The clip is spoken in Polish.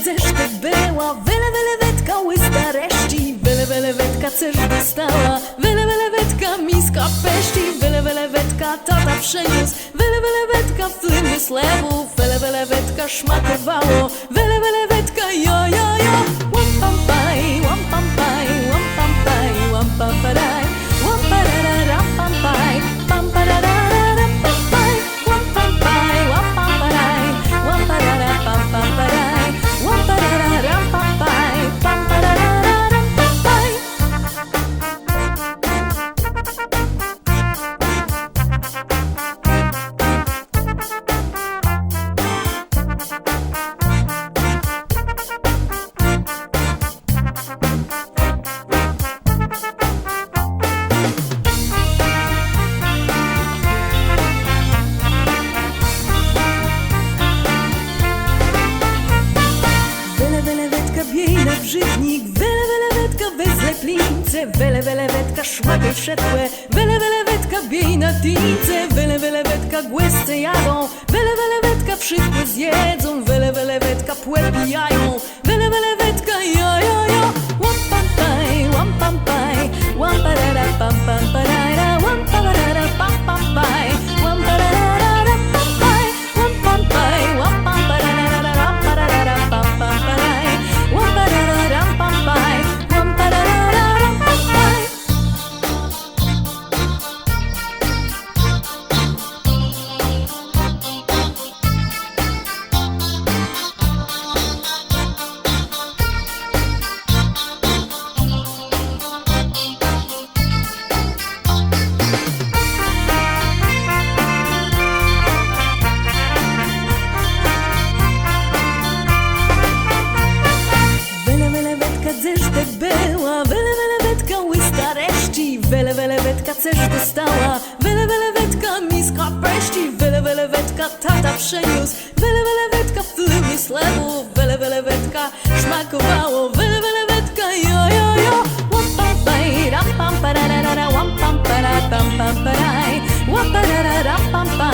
gdzież ty była? Welewetka łysta reszci, welewetka coś dostała. Welewetka miska peści, welewetka tata przyniósł. Welewetka fliny z lewu, welewetka szmakowało. Welewetka jo jo jo. Łam pam paj, łam pam paj, łam pam paj, łam pam paraj, łam parara pam paj, pam parara pam paj, łam pam paj, łam pam paraj, łam parara pam pam paraj, łam parara pam paj, pam parara pam paj. Biejna brzydnik, welewetka wezle plince, welewetka szmaty wszedłe, welewetka biejna tince, welewetka głesce jadą, welewetka wszystko zjedzą, welewetka płet pijają, welewetka jo jo jo. Łam pam paj, łam pam paj, łam parara pam pam parara, łam parara pam pam paj, łam parara pam paj, łam pam paj, łam pam parara, łam parara pam pam paraj. Łam parara pam paj, łam parara pam paj. Gdzież ty była? Welewetka łysta reszci, welewetka coś dostała. Welewetka miska peści, welewetka tata przyniósł. Welewetka flunie z lewu, welewetka szmakowało. Welewetka jo jo jo. Łam pam paj, ram pam parara, łam pam para pam pam paraj, łam parara pam pam.